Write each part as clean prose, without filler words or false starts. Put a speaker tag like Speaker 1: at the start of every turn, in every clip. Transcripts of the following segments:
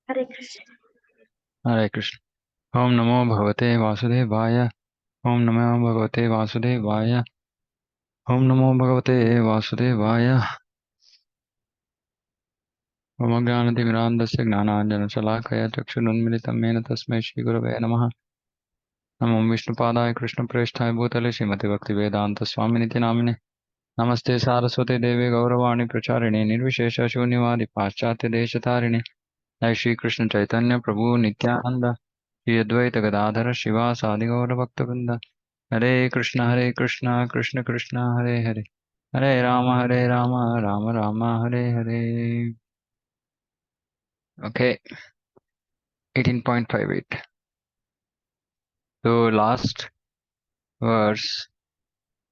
Speaker 1: Hare Krishna.
Speaker 2: Hare Krishna. Om Namo Bhagavate Vasudevaya. Om Namo Bhagavate Vasudevaya. Om Namo Bhagavate Vasudevaya. Om Jnanatimirandasya Gnananjana Salakaya Chakshununmilitam Mena Tasmai Shri Gurave Namaha. Namo Vishnupadaya Krishna Preshthaya Bhutale Srimati Bhaktivedanta Swaminiti Namine. Namaste Saraswate Devi Gauravani Pracharine Nirvishesha Shunyavadi Paschatya Deshatarine. Jai Shri Krishna Chaitanya Prabhu Nityananda. Shri Advaita Gadadhara Shiva Sadi Gaura Bhaktavinda. Hare Krishna, Krishna Krishna, Hare Hare. Hare Rama, Rama Rama, Hare Hare. Okay, 18.58. So last verse,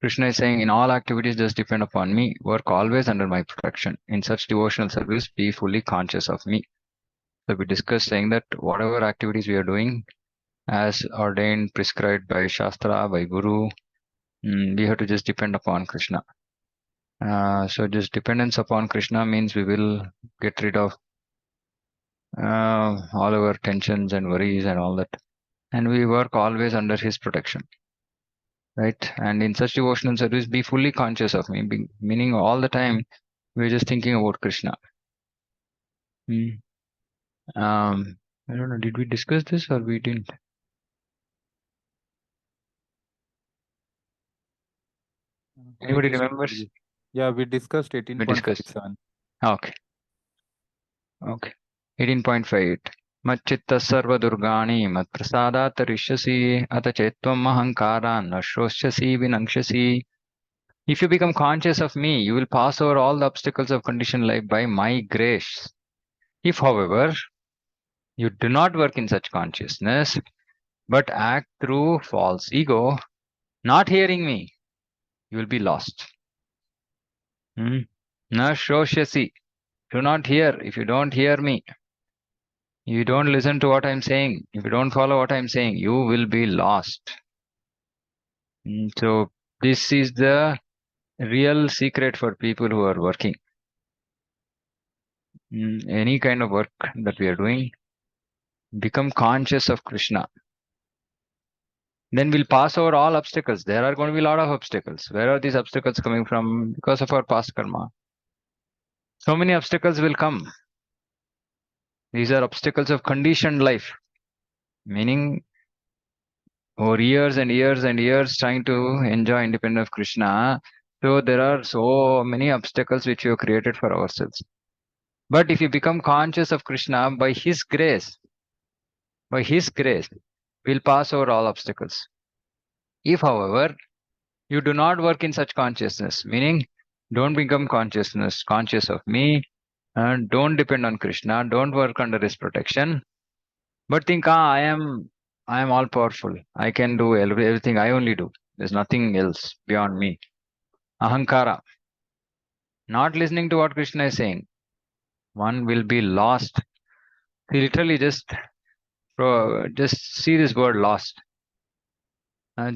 Speaker 2: Krishna is saying, in all activities just depend upon me, work always under my protection. In such devotional service, be fully conscious of me. So we discussed saying that whatever activities we are doing, as ordained, prescribed by Shastra, by Guru, we have to just depend upon Krishna. So just dependence upon Krishna means we will get rid of all our tensions and worries and all that. And we work always under his protection, right? And in such devotional service, be fully conscious of me, meaning all the time we're just thinking about Krishna. I don't know, did we discuss this or we didn't? Anybody remembers?
Speaker 3: Yeah, we discussed
Speaker 2: We discussed.
Speaker 3: 18.57.
Speaker 2: Okay. 18.58. Mच्चित्तः सर्वदुर्गाणि मत्प्रसादात् तरिष्यसि अथ चेत्त्वम् अहङ्कारान् न श्रोष्यसि विनङ्क्ष्यसि. If you become conscious of me, you will pass over all the obstacles of conditioned life by my grace. If, however, you do not work in such consciousness, but act through false ego, not hearing me, you will be lost. Na shoshyasi. Do not hear. If you don't hear me, you don't listen to what I'm saying, if you don't follow what I'm saying, you will be lost. So this is the real secret for people who are working. Any kind of work that we are doing, become conscious of Krishna. Then we'll pass over all obstacles. There are going to be a lot of obstacles. Where are these obstacles coming from? Because of our past karma. So many obstacles will come. These are obstacles of conditioned life. Meaning, over years and years and years trying to enjoy independence of Krishna. So there are so many obstacles which we have created for ourselves. But if you become conscious of Krishna by His grace, we'll pass over all obstacles. If, however, you do not work in such consciousness, meaning don't become conscious of me, and don't depend on Krishna, don't work under his protection, but think, I am all powerful. I can do everything. I only do. There's nothing else beyond me. Ahankara. Not listening to what Krishna is saying. One will be lost. See, literally just see this word lost.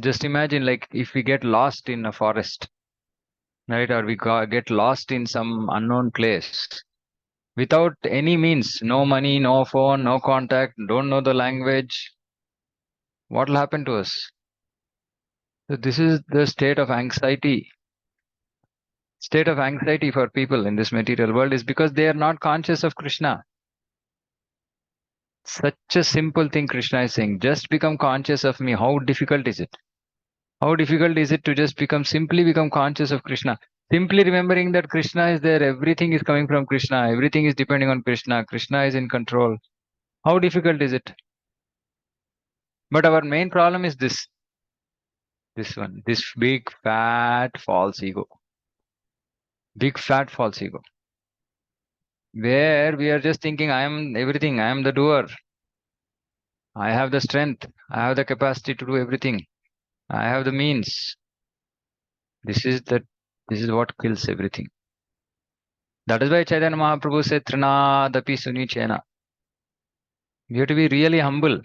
Speaker 2: Just imagine, like, if we get lost in a forest, right? Or we get lost in some unknown place without any means, no money, no phone, no contact, don't know the language. What will happen to us? So this is the state of anxiety. State of anxiety for people in this material world is because they are not conscious of Krishna. Such a simple thing Krishna is saying. Just become conscious of me. How difficult is it? How difficult is it to just simply become conscious of Krishna? Simply remembering that Krishna is there. Everything is coming from Krishna. Everything is depending on Krishna. Krishna is in control. How difficult is it? But our main problem is this one, this big fat false ego. Big fat false ego. Where we are just thinking, I am everything. I am the doer. I have the strength. I have the capacity to do everything. I have the means. This is what kills everything. That is why Chaitanya Mahaprabhu said, Trinadapi Sunichena. We have to be really humble.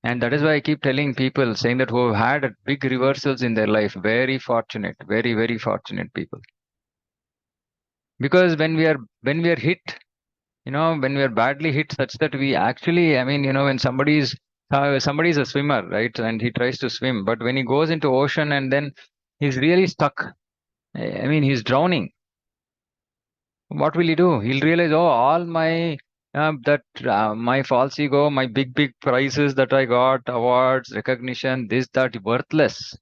Speaker 2: And that is why I keep telling people, saying that who have had big reversals in their life, very fortunate, very, very fortunate people. Because when we are hit when we are badly hit such that we actually, when somebody's a swimmer, right? And he tries to swim, but when he goes into ocean and then he's really stuck. He's drowning. What will he do? He'll realize, oh, all my false ego, my big prizes that I got, awards, recognition, this, that, worthless.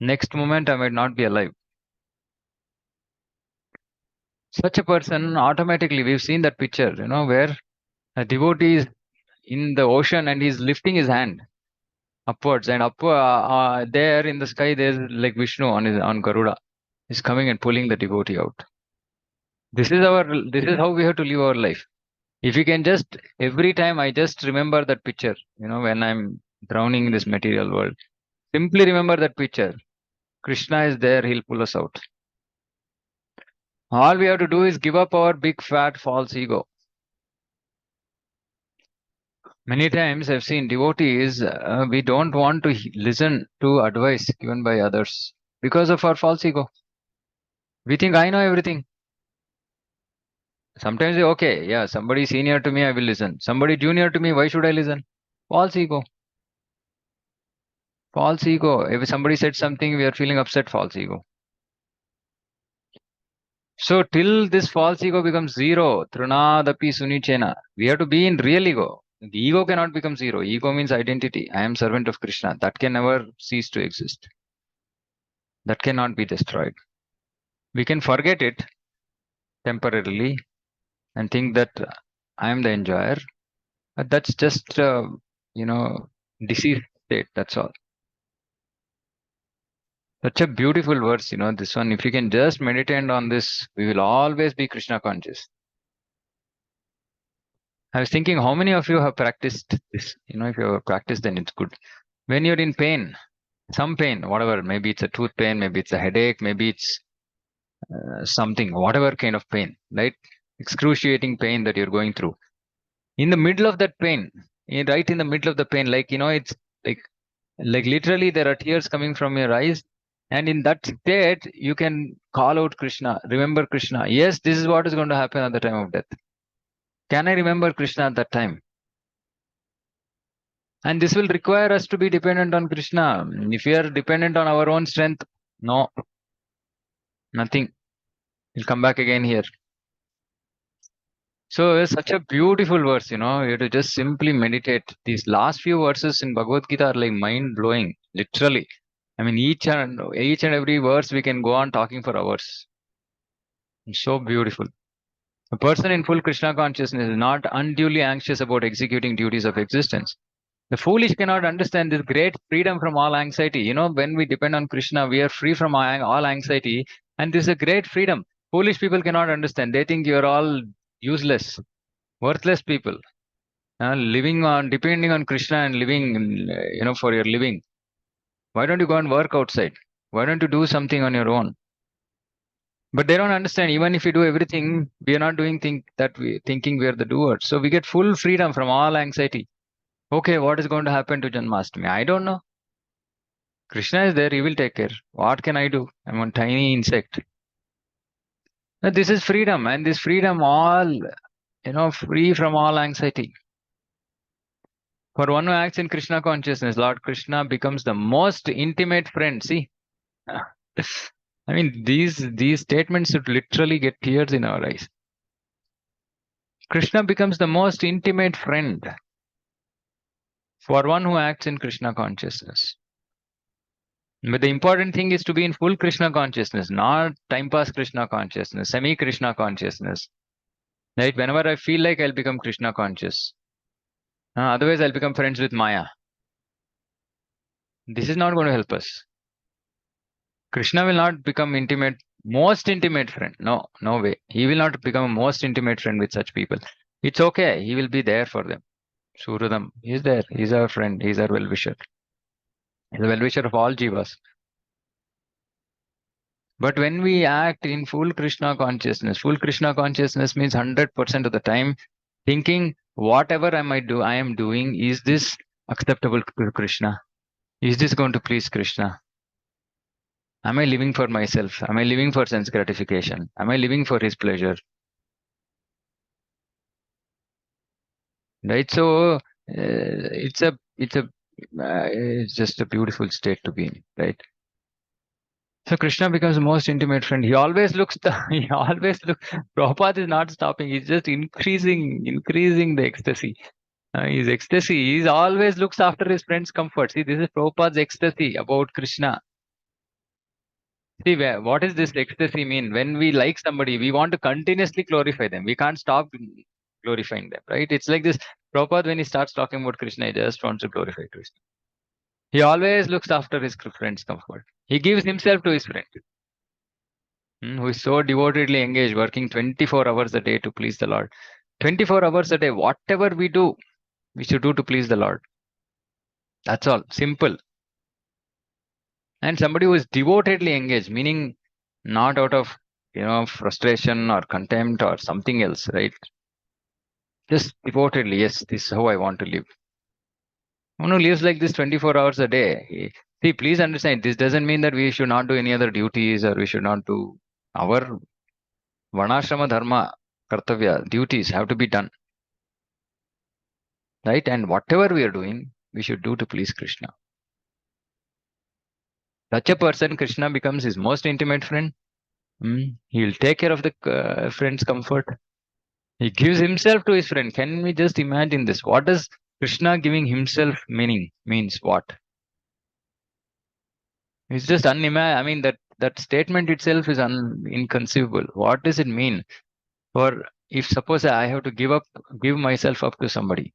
Speaker 2: Next moment, I might not be alive. Such a person automatically, we've seen that picture, where a devotee is in the ocean and he's lifting his hand upwards, and there in the sky, there's like Vishnu on Garuda. He's coming and pulling the devotee out. This is how we have to live our life. If you can just, every time I just remember that picture, when I'm drowning in this material world, simply remember that picture. Krishna is there, he'll pull us out. All we have to do is give up our big fat false ego. Many times I've seen devotees, we don't want to listen to advice given by others because of our false ego. We think I know everything. Sometimes, okay, yeah, somebody senior to me, I will listen. Somebody junior to me, why should I listen? False ego. False ego. If somebody said something, we are feeling upset, false ego. So till this false ego becomes zero, trunadapi sunichena, we have to be in real ego. The ego cannot become zero. Ego means identity. I am servant of Krishna. That can never cease to exist. That cannot be destroyed. We can forget it temporarily and think that I am the enjoyer. But that's just, diseased state. That's all. Such a beautiful verse, this one. If you can just meditate on this, we will always be Krishna conscious. I was thinking, how many of you have practiced this? If you have practiced, then it's good. When you're in pain, some pain, whatever, maybe it's a tooth pain, maybe it's a headache, maybe it's something, whatever kind of pain, right? Excruciating pain that you're going through. In the middle of that pain, right in the middle of the pain, it's like, literally there are tears coming from your eyes. And in that state, you can call out Krishna, remember Krishna. Yes, this is what is going to happen at the time of death. Can I remember Krishna at that time? And this will require us to be dependent on Krishna. If we are dependent on our own strength, no, nothing. We'll come back again here. So it's such a beautiful verse, you have to just simply meditate. These last few verses in Bhagavad Gita are like mind blowing, literally. Each and every verse we can go on talking for hours. It's so beautiful. A person in full Krishna consciousness is not unduly anxious about executing duties of existence. The foolish cannot understand this great freedom from all anxiety. When we depend on Krishna, we are free from all anxiety, and this is a great freedom. Foolish people cannot understand. They think you're all useless, worthless people, depending on Krishna and living, for your living. Why don't you go and work outside? Why don't you do something on your own? But they don't understand. Even if we do everything, we are not doing thinking we are the doers. So we get full freedom from all anxiety. Okay, what is going to happen to Janmashtami? I don't know. Krishna is there, he will take care. What can I do? I'm a tiny insect. Now, this is freedom, and this freedom all, free from all anxiety. For one who acts in Krishna consciousness, Lord Krishna becomes the most intimate friend. See? These statements should literally get tears in our eyes. Krishna becomes the most intimate friend for one who acts in Krishna consciousness. But the important thing is to be in full Krishna consciousness, not time pass Krishna consciousness, semi Krishna consciousness. Right? Whenever I feel like I'll become Krishna conscious. Otherwise, I'll become friends with Maya. This is not going to help us. Krishna will not become most intimate friend. No, no way. He will not become a most intimate friend with such people. It's okay. He will be there for them. Suradam, he's there. He's our friend. He's our well-wisher. He's the well-wisher of all jivas. But when we act in full Krishna consciousness means 100% of the time thinking whatever I am doing, is this acceptable to Krishna? Is this going to please Krishna? Am I living for myself? Am I living for sense gratification? Am I living for his pleasure? right? So it's just a beautiful state to be in, right? So Krishna becomes the most intimate friend. He always looks he always looks. Prabhupada is not stopping. He's just increasing the ecstasy. His ecstasy. He always looks after his friend's comfort. See, this is Prabhupada's ecstasy about Krishna. See, what does this ecstasy mean? When we like somebody, we want to continuously glorify them. We can't stop glorifying them, right? It's like this. Prabhupada, when he starts talking about Krishna, he just wants to glorify Krishna. He always looks after his friend's comfort. He gives himself to his friend, who is so devotedly engaged, working 24 hours a day to please the Lord. 24 hours a day, whatever we do, we should do to please the Lord. That's all. Simple. And somebody who is devotedly engaged, meaning not out of frustration or contempt or something else, right? Just devotedly, yes, this is how I want to live. One who lives like this 24 hours a day. See, please understand, this doesn't mean that we should not do any other duties or we should not do our Varnashrama Dharma, Kartavya, duties have to be done. Right? And whatever we are doing, we should do to please Krishna. Such a person, Krishna becomes his most intimate friend. He will take care of the friend's comfort. He gives himself to his friend. Can we just imagine this? What does Krishna giving himself means what? It's just unimaginable. I mean, that statement itself is inconceivable. What does it mean? For if suppose I have to give myself up to somebody,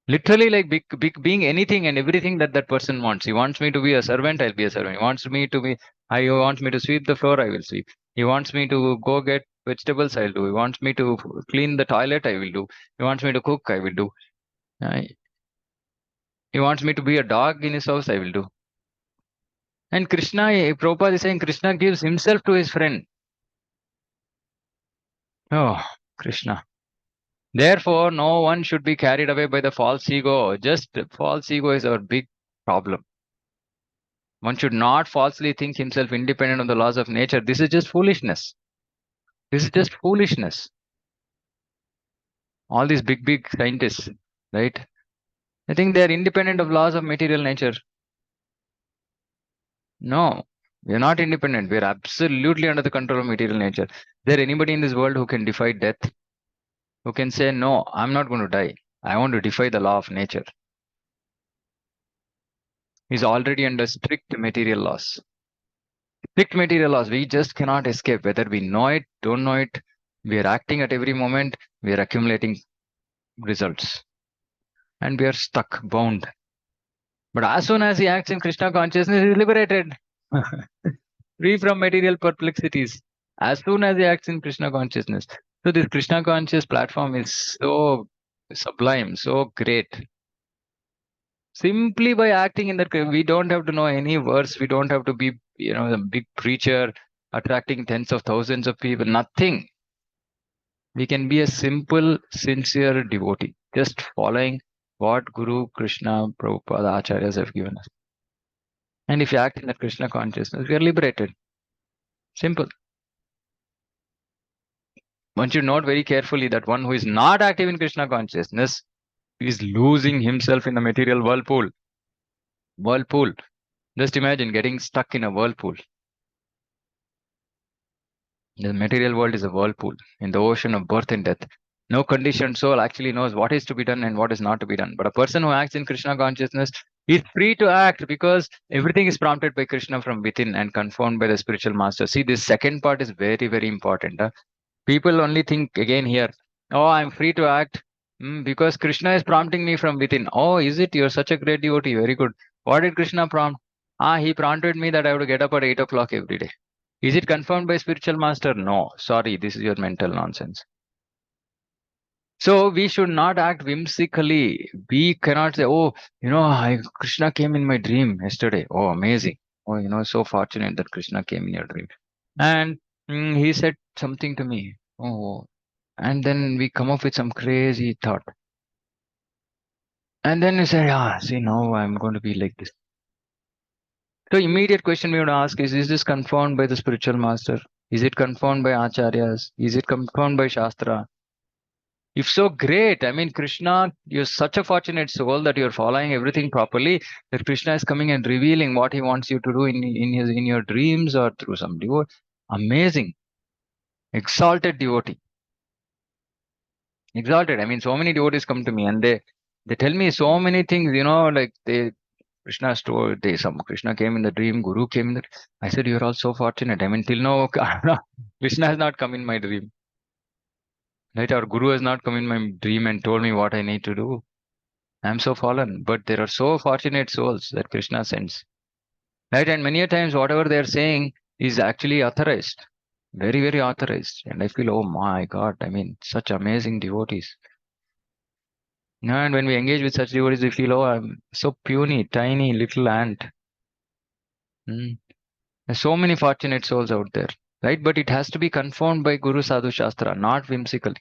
Speaker 2: literally like being anything and everything that person wants. He wants me to be a servant, I'll be a servant. He wants me to sweep the floor, I will sweep. He wants me to go get vegetables, I'll do. He wants me to clean the toilet, I will do. He wants me to cook, I will do. Uh, he wants me to be a dog in his house, I will do. And Krishna, Prabhupada is saying Krishna gives himself to his friend. Oh, Krishna. Therefore, no one should be carried away by the false ego. Just false ego is our big problem. One should not falsely think himself independent of the laws of nature. This is just foolishness. This is just foolishness. All these big scientists, right? I think they are independent of laws of material nature. No, we are not independent. We are absolutely under the control of material nature. Is there anybody in this world who can defy death? Who can say, no, I'm not going to die. I want to defy the law of nature. He's already under strict material laws. Strict material laws. We just cannot escape. Whether we know it, don't know it, we are acting at every moment. We are accumulating results. And we are stuck, bound. But as soon as he acts in Krishna consciousness, he is liberated. Free from material perplexities. As soon as he acts in Krishna consciousness. So this Krishna conscious platform is so sublime, so great. Simply by acting in that, we don't have to know any verse. We don't have to be, a big preacher attracting tens of thousands of people. Nothing. We can be a simple, sincere devotee, just following what Guru, Krishna, Prabhupada, Acharyas have given us. And if you act in that Krishna consciousness, we are liberated. Simple. One should note very carefully that one who is not active in Krishna consciousness is losing himself in the material whirlpool. Whirlpool. Just imagine getting stuck in a whirlpool. The material world is a whirlpool in the ocean of birth and death. No conditioned soul actually knows what is to be done and what is not to be done. But a person who acts in Krishna consciousness is free to act because everything is prompted by Krishna from within and confirmed by the spiritual master. See, this second part is very, very important. People only think again here, oh, I'm free to act because Krishna is prompting me from within. Oh, is it? You're such a great devotee. Very good. What did Krishna prompt? He prompted me that I have to get up at 8 o'clock every day. Is it confirmed by spiritual master? No. Sorry, this is your mental nonsense. So we should not act whimsically. We cannot say, oh, Krishna came in my dream yesterday. Oh, amazing. Oh, so fortunate that Krishna came in your dream. And he said something to me. Oh, and then we come up with some crazy thought. And then we say, see, now I'm going to be like this. So immediate question we would ask is this confirmed by the spiritual master? Is it confirmed by acharyas? Is it confirmed by Shastra? If so, great. I mean, Krishna, you're such a fortunate soul that you're following everything properly. That Krishna is coming and revealing what he wants you to do in your dreams or through some devotee. Amazing, exalted devotee, exalted. I mean, so many devotees come to me and they tell me so many things. Like Krishna told they some Krishna came in the dream, Guru came in the. I said, you're all so fortunate. I mean, till now, Krishna has not come in my dream. Right? Our Guru has not come in my dream and told me what I need to do. I'm so fallen, but there are so fortunate souls that Krishna sends. Right? And many a times, whatever they're saying is actually authorized, very, very authorized. And I feel, oh my God, I mean, such amazing devotees. And when we engage with such devotees, we feel, oh, I'm so puny, tiny, little ant. Hmm. There's so many fortunate souls out there, right? But it has to be confirmed by Guru Sadhu Shastra, not whimsically.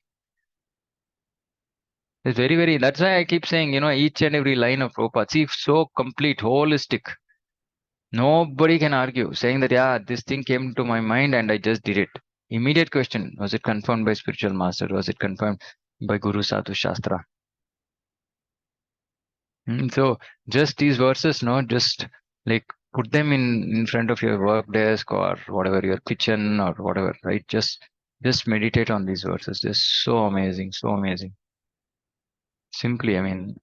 Speaker 2: It's very, very, that's why I keep saying, each and every line of Prabhupada, see, so complete, holistic. Nobody can argue, saying that, yeah, this thing came to my mind and I just did it. Immediate question, was it confirmed by spiritual master? Was it confirmed by Guru Sadhu Shastra? So just these verses, no, just like put them in front of your work desk or whatever, your kitchen or whatever, right? Just meditate on these verses. They're so amazing, so amazing. Simply, I mean,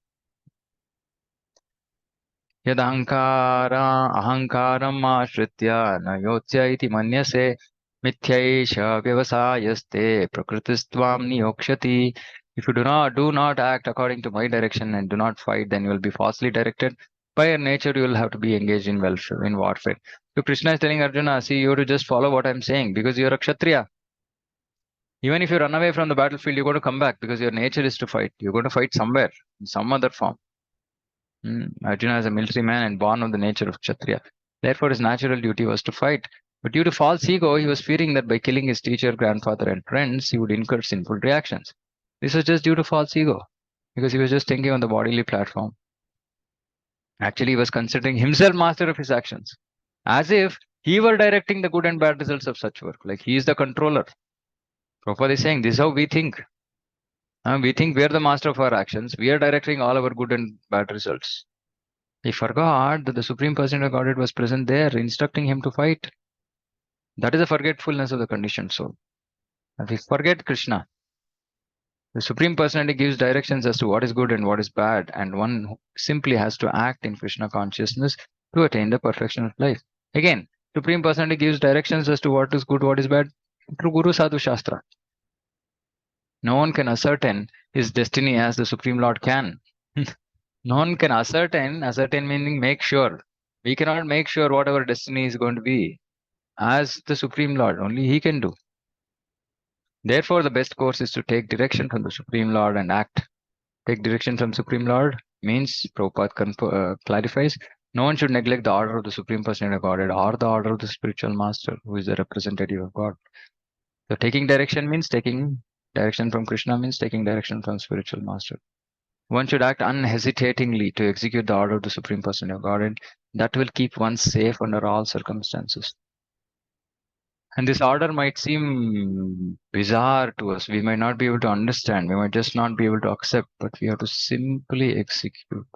Speaker 2: यदहङ्कारा अहङ्कारम् आश्रित्य न योत्स्य इति मन्यसे मिथ्यैष व्यवसायस्ते प्रकृतिस्त्वां नियोक्ष्यति. If you do not act according to my direction and do not fight, then you will be falsely directed. By your nature, you will have to be engaged in welfare, in warfare. So Krishna is telling Arjuna, see, you have to just follow what I'm saying because you're a Kshatriya. Even if you run away from the battlefield, you're going to come back because your nature is to fight. You're going to fight somewhere, in some other form. Arjuna is a military man and born of the nature of Kshatriya. Therefore, his natural duty was to fight. But due to false ego, he was fearing that by killing his teacher, grandfather, and friends, he would incur sinful reactions. This was just due to false ego, because he was just thinking on the bodily platform. Actually, he was considering himself master of his actions, as if he were directing the good and bad results of such work. Like he is the controller. Prabhupada is saying, this is how we think. We think we are the master of our actions. We are directing all our good and bad results. He forgot that the Supreme Personality of Godhead was present there, instructing him to fight. That is the forgetfulness of the conditioned soul. And we forget Krishna. The Supreme Personality gives directions as to what is good and what is bad, and one simply has to act in Krishna consciousness to attain the perfection of life. Again, Supreme Personality gives directions as to what is good, what is bad, through Guru Sadhu Shastra. No one can ascertain his destiny as the Supreme Lord can. No one can ascertain meaning make sure. We cannot make sure what our destiny is going to be as the Supreme Lord. Only He can do. Therefore, the best course is to take direction from the Supreme Lord and act. Take direction from Supreme Lord means, Prabhupada clarifies, no one should neglect the order of the Supreme Personality of Godhead or the order of the spiritual master, who is the representative of God. So taking direction means taking direction from Krishna means taking direction from spiritual master. One should act unhesitatingly to execute the order of the Supreme Personality of Godhead. That will keep one safe under all circumstances. And this order might seem bizarre to us. We might not be able to understand. We might just not be able to accept, but we have to simply execute.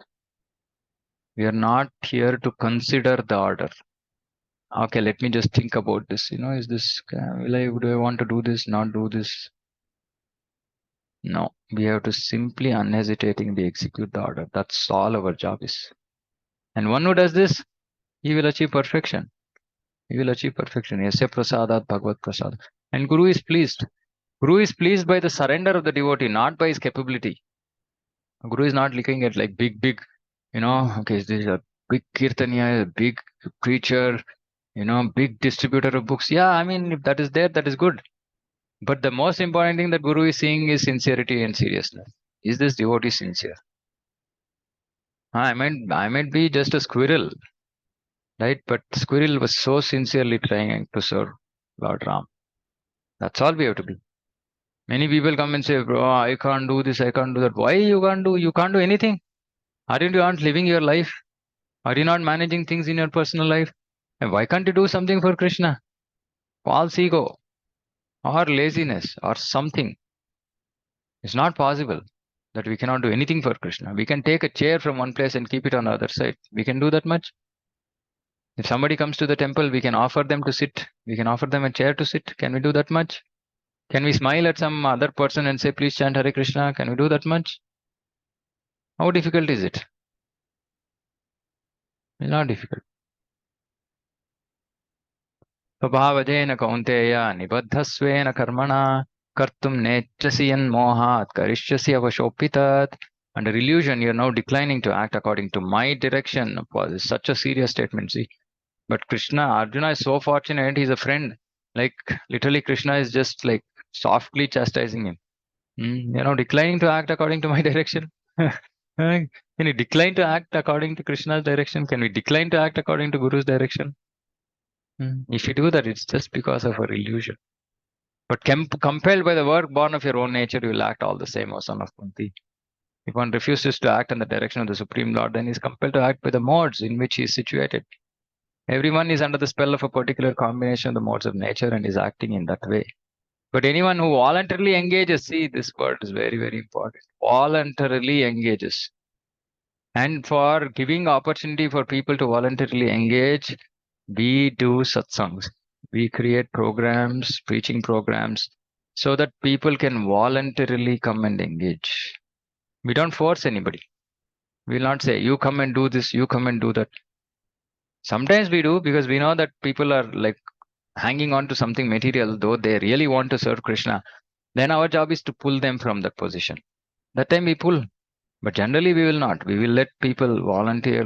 Speaker 2: We are not here to consider the order. Okay, let me just think about this. Is this, do I want to do this, not do this? No, we have to simply unhesitatingly execute the order. That's all our job is. And one who does this, he will achieve perfection. He will achieve perfection. Yasya prasadat bhagavad prasad. And Guru is pleased. Guru is pleased by the surrender of the devotee, not by his capability. Guru is not looking at like big, okay, this is a big kirtaniya, a big preacher, big distributor of books. Yeah, I mean, if that is there, that is good. But the most important thing that Guru is seeing is sincerity and seriousness. Is this devotee sincere? I might be just a squirrel, right? But squirrel was so sincerely trying to serve Lord Ram. That's all we have to be. Many people come and say, bro, I can't do this, I can't do that. Why you can't do? You can't do anything. Aren't you not living your life? Are you not managing things in your personal life? And why can't you do something for Krishna? False ego or laziness or something. It's not possible that we cannot do anything for Krishna. We can take a chair from one place and keep it on the other side. We can do that much. If somebody comes to the temple, we can offer them to sit. We can offer them a chair to sit. Can we do that much? Can we smile at some other person and say, please chant Hare Krishna? Can we do that much? How difficult is it? It's not difficult. स्वभावजेन कौन्तेय निबद्धस्वेन कर्मणा कर्तुं नेच्छसि यन्मोहात् करिष्यसि अवशोपितात्. Under illusion, you are now declining to act according to my direction. This is such a serious statement, see. But Krishna, Arjuna is so fortunate, he's a friend. Like, literally, Krishna is just like softly chastising him. You're now declining to act according to my direction. Can you decline to act according to Krishna's direction? Can we decline to act according to Guru's direction? If you do that, it's just because of our illusion. But compelled by the work born of your own nature, you will act all the same, O son of Kunti. If one refuses to act in the direction of the Supreme Lord, then he is compelled to act by the modes in which he is situated. Everyone is under the spell of a particular combination of the modes of nature and is acting in that way. But anyone who voluntarily engages, see, this word is very, very important. Voluntarily engages. And for giving opportunity for people to voluntarily engage, we do satsangs. We create programs, preaching programs, so that people can voluntarily come and engage. We don't force anybody. We will not say, you come and do this, you come and do that. Sometimes we do because we know that people are like hanging on to something material, though they really want to serve Krishna. Then our job is to pull them from that position. That time we pull. But generally, we will not. We will let people volunteer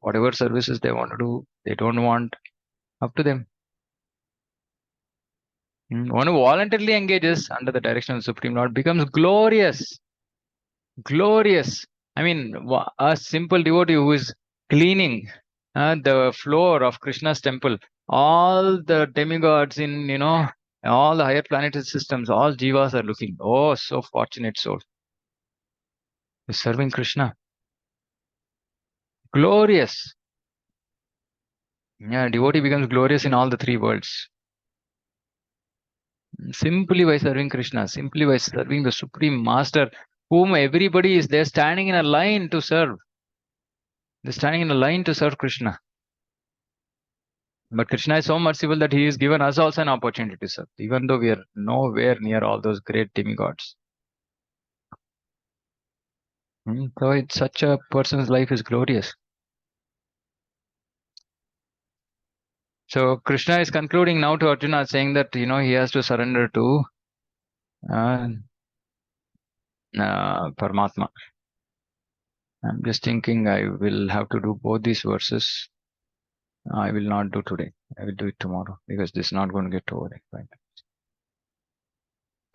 Speaker 2: whatever services they want to do. They don't want, up to them. One who voluntarily engages under the direction of the Supreme Lord becomes glorious. Glorious. I mean, a simple devotee who is cleaning the floor of Krishna's temple, all the demigods in, all the higher planetary systems, all jivas are looking. Oh, so fortunate soul. Is serving Krishna. Glorious. Yeah, devotee becomes glorious in all the three worlds. Simply by serving Krishna, simply by serving the Supreme Master, whom everybody is there standing in a line to serve. They're standing in a line to serve Krishna. But Krishna is so merciful that he has given us also an opportunity to serve, even though we are nowhere near all those great demigods. So it's such a person's life is glorious. So Krishna is concluding now to Arjuna, saying that he has to surrender to Paramatma. I'm just thinking I will have to do both these verses. I will not do today. I will do it tomorrow because this is not going to get over. Right?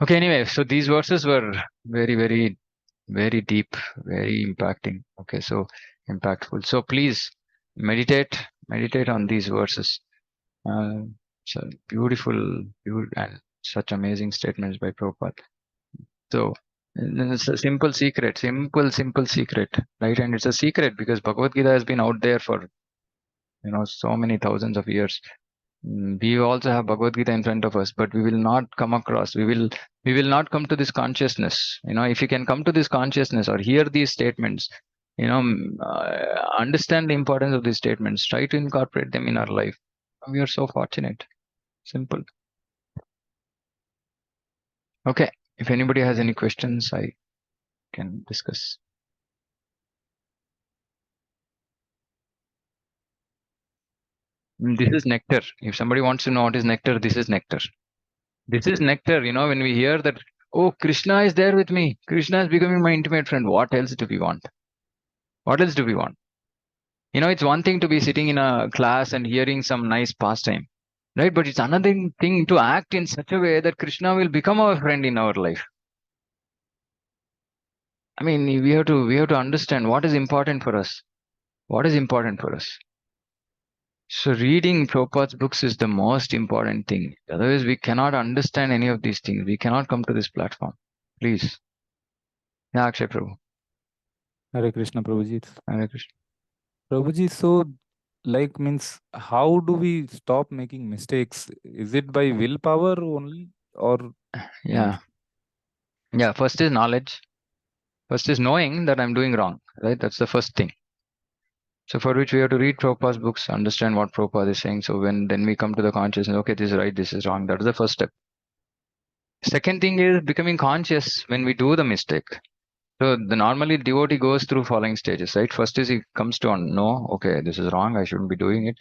Speaker 2: Okay, anyway, so these verses were very, very, very deep, very impacting. Okay, so impactful. So please meditate on these verses. So beautiful and such amazing statements by Prabhupada. So it's a simple secret, simple secret, right? And it's a secret because Bhagavad Gita has been out there for so many thousands of years. We also have Bhagavad Gita in front of us, but we will not come across. We will not come to this consciousness. If you can come to this consciousness or hear these statements, understand the importance of these statements. Try to incorporate them in our life. We are so fortunate. Simple. Okay. If anybody has any questions, I can discuss. This is nectar. If somebody wants to know what is nectar, this is nectar. This is nectar. When we hear that, oh, Krishna is there with me. Krishna is becoming my intimate friend. What else do we want? What else do we want? It's one thing to be sitting in a class and hearing some nice pastime, right? But it's another thing to act in such a way that Krishna will become our friend in our life. I mean, we have to understand what is important for us. What is important for us? So reading Prabhupada's books is the most important thing. Otherwise, we cannot understand any of these things. We cannot come to this platform. Please. Yeah, Akshay Prabhu.
Speaker 1: Hare Krishna, Prabhuji.
Speaker 2: Hare Krishna.
Speaker 1: Prabhuji, so means how do we stop making mistakes? Is it by willpower only or
Speaker 2: Yeah. Yeah, first is knowledge. First is knowing that I'm doing wrong, right? That's the first thing. So for which we have to read Prabhupada's books, understand what Prabhupada is saying. So when then we come to the consciousness, okay, this is right, this is wrong. That is the first step. Second thing is becoming conscious when we do the mistake. So the normally devotee goes through following stages, right? First is he comes to know, okay, this is wrong, I shouldn't be doing it.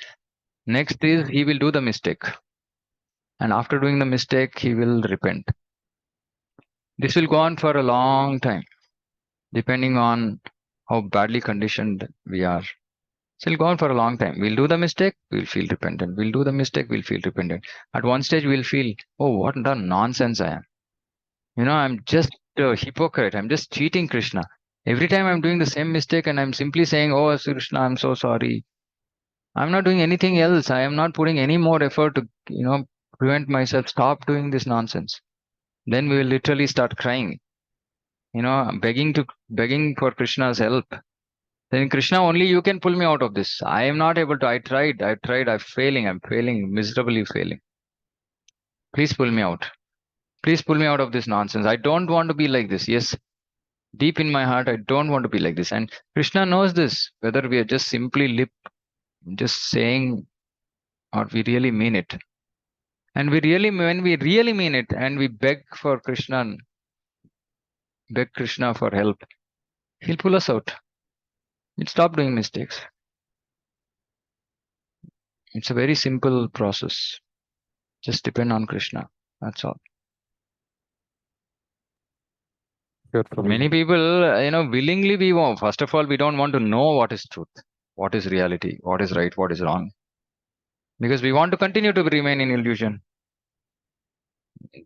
Speaker 2: Next is he will do the mistake. And after doing the mistake, he will repent. This will go on for a long time, depending on how badly conditioned we are. So it'll go on for a long time. We'll do the mistake, we'll feel repentant. We'll do the mistake, we'll feel repentant. At one stage, we'll feel, oh, what the nonsense I am. I'm just a hypocrite. I'm just cheating Krishna. Every time I'm doing the same mistake and I'm simply saying, oh, Sri Krishna, I'm so sorry. I'm not doing anything else. I am not putting any more effort to, prevent myself. Stop doing this nonsense. Then we will literally start crying, begging for Krishna's help. Then Krishna, only you can pull me out of this. I am not able to. I tried. I'm failing, miserably failing. Please pull me out. Please pull me out of this nonsense. I don't want to be like this. Yes, deep in my heart, I don't want to be like this. And Krishna knows this, whether we are just simply just saying, or we really mean it. And when we really mean it and we beg Krishna for help, he'll pull us out. We'll stop doing mistakes. It's a very simple process. Just depend on Krishna. That's all.
Speaker 1: Sure,
Speaker 2: Many
Speaker 1: Prabhuji.
Speaker 2: people, willingly we want. First of all, we don't want to know what is truth, what is reality, what is right, what is wrong. Because we want to continue to remain in illusion.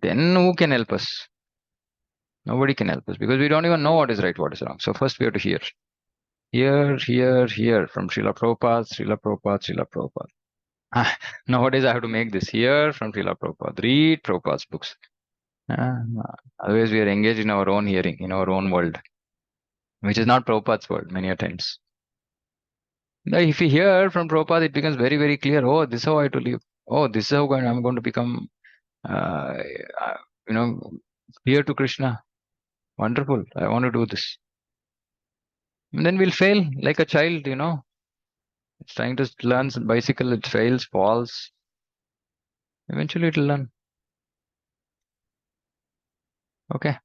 Speaker 2: Then who can help us? Nobody can help us because we don't even know what is right, what is wrong. So first we have to hear. Hear from Srila Prabhupada, Srila Prabhupada, Srila Prabhupada. Nowadays I have to make this hear from Srila Prabhupada. Read Prabhupada's books. Uh, Otherwise we are engaged in our own hearing, in our own world, which is not Prabhupada's world many a times. Now, if we hear from Prabhupada, it becomes very, very clear. Oh, this is how I have to live. Oh, this is how I'm going to become, uh, uh, you know, dear to Krishna. Wonderful. I want to do this. And then we'll fail like a child, It's trying to learn bicycle, it fails, falls. Eventually it'll learn. Okay.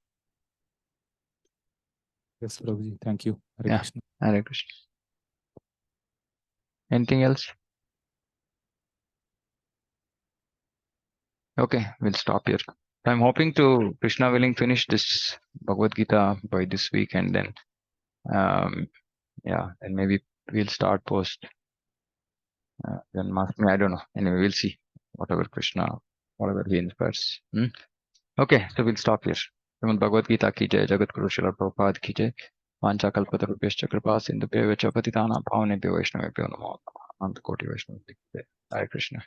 Speaker 1: Yes, Prabhuji. Thank you. Hare
Speaker 2: Yeah.
Speaker 1: Krishna.
Speaker 2: Hare Krishna. Anything else? Okay, we'll stop here. I'm hoping to, Krishna willing, finish this Bhagavad Gita by this week and then, and maybe we'll start post then Masmi. I don't know. Anyway, we'll see. Whatever he inspires. Okay, so we'll stop here. Srimad Bhagavad Gita ki jai, Jagat Guru Srila Prabhupada ki jai. Vancha kalpatarubhyascha kripa sindhubhyo vacha patitana bhavanebhyo vaishnavebhyo namo namaha. Ananta koti vaishnava ki jai. Hare Krishna.